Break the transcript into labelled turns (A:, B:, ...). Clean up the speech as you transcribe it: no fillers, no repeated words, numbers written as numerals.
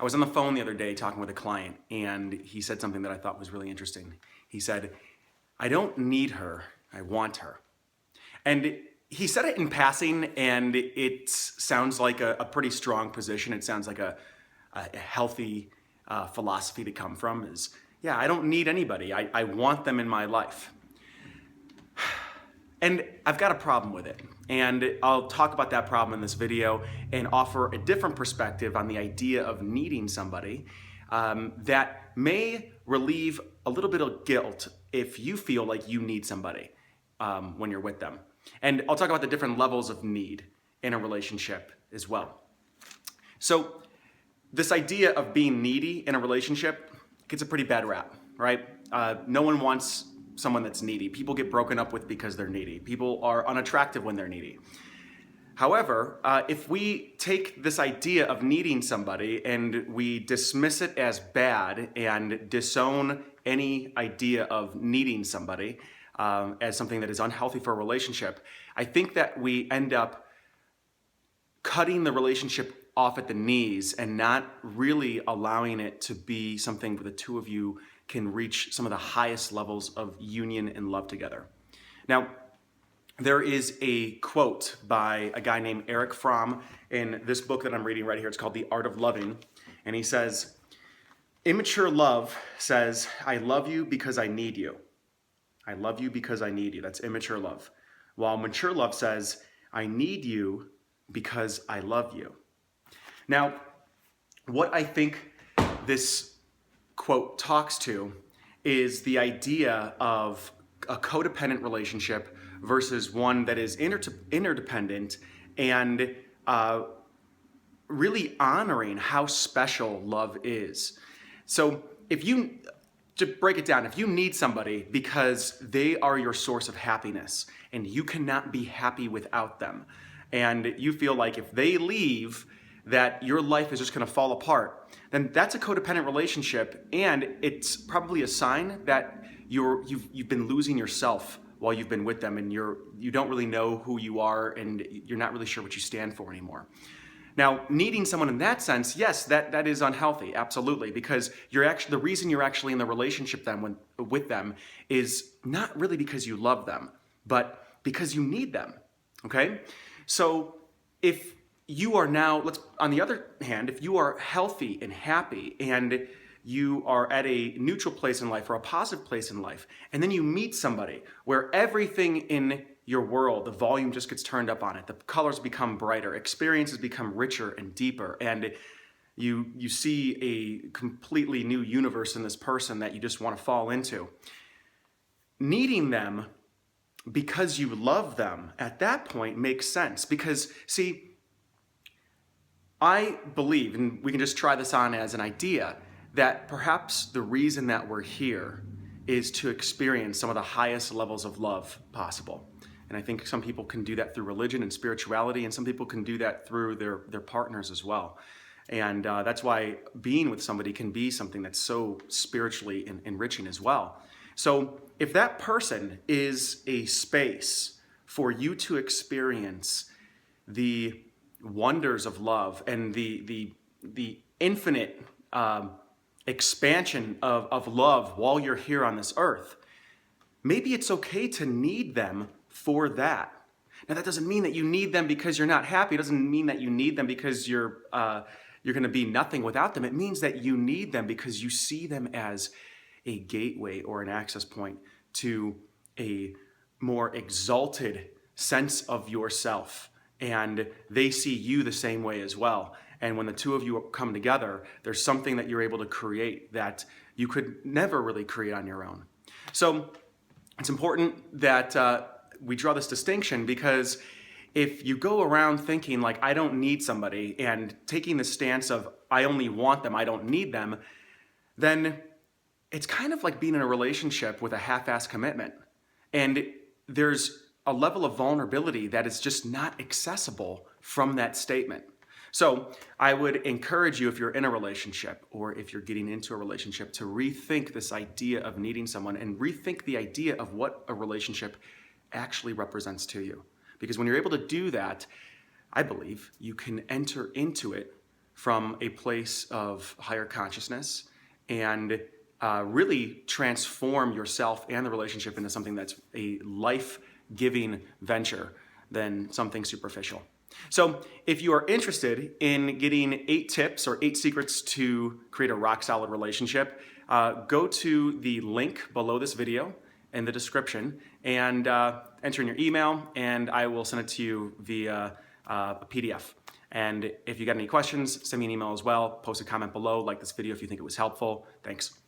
A: I was on the phone the other day talking with a client, and he said something that I thought was really interesting. He said, "I don't need her, I want her." And he said it in passing, and it sounds like a pretty strong position. It sounds like a healthy philosophy to come from is, yeah, I don't need anybody. I want them in my life. And I've got a problem with it. And I'll talk about that problem in this video and offer a different perspective on the idea of needing somebody that may relieve a little bit of guilt if you feel like you need somebody when you're with them. And I'll talk about the different levels of need in a relationship as well. So this idea of being needy in a relationship gets a pretty bad rap, right? No one wants someone that's needy. People get broken up with because they're needy. People are unattractive when they're needy. However, if we take this idea of needing somebody and we dismiss it as bad and disown any idea of needing somebody as something that is unhealthy for a relationship, I think that we end up cutting the relationship off at the knees and not really allowing it to be something where the two of you can reach some of the highest levels of union and love together. Now, there is a quote by a guy named Eric Fromm in this book that I'm reading right here. It's called The Art of Loving. And he says, "Immature love says, I love you because I need you. I love you because I need you." That's immature love. While mature love says, I need you because I love you. Now, what I think this quote talks to is the idea of a codependent relationship versus one that is interdependent and really honoring how special love is. So to break it down, if you need somebody because they are your source of happiness and you cannot be happy without them, and you feel like if they leave, that your life is just going to fall apart, then that's a codependent relationship, and it's probably a sign that you've been losing yourself while you've been with them, and you don't really know who you are, and you're not really sure what you stand for anymore. Now, needing someone in that sense, yes, that is unhealthy, absolutely, because the reason you're actually in the relationship with them is not really because you love them, but because you need them. Okay, so if you are now, on the other hand, if you are healthy and happy and you are at a neutral place in life or a positive place in life, and then you meet somebody where everything in your world, the volume just gets turned up on it, the colors become brighter, experiences become richer and deeper, and you see a completely new universe in this person that you just want to fall into. Needing them because you love them at that point makes sense, because see, I believe, and we can just try this on as an idea, that perhaps the reason that we're here is to experience some of the highest levels of love possible. And I think some people can do that through religion and spirituality, and some people can do that through their partners as well. And that's why being with somebody can be something that's so spiritually enriching as well. So if that person is a space for you to experience the wonders of love and the infinite expansion of love while you're here on this earth, maybe it's okay to need them for that. Now, that doesn't mean that you need them because you're not happy. It doesn't mean that you need them because you're going to be nothing without them. It means that you need them because you see them as a gateway or an access point to a more exalted sense of yourself. And they see you the same way as well. And when the two of you come together, there's something that you're able to create that you could never really create on your own. So it's important that we draw this distinction, because if you go around thinking like, I don't need somebody, and taking the stance of, I only want them, I don't need them, then it's kind of like being in a relationship with a half-assed commitment. And there's a level of vulnerability that is just not accessible from that statement. So I would encourage you, if you're in a relationship or if you're getting into a relationship, to rethink this idea of needing someone and rethink the idea of what a relationship actually represents to you. Because when you're able to do that, I believe you can enter into it from a place of higher consciousness and really transform yourself and the relationship into something that's a life-giving venture than something superficial. So if you are interested in getting 8 tips or 8 secrets to create a rock-solid relationship, go to the link below this video in the description and enter in your email, and I will send it to you via a PDF. And if you got any questions, send me an email as well. Post a comment below, like this video if you think it was helpful. Thanks.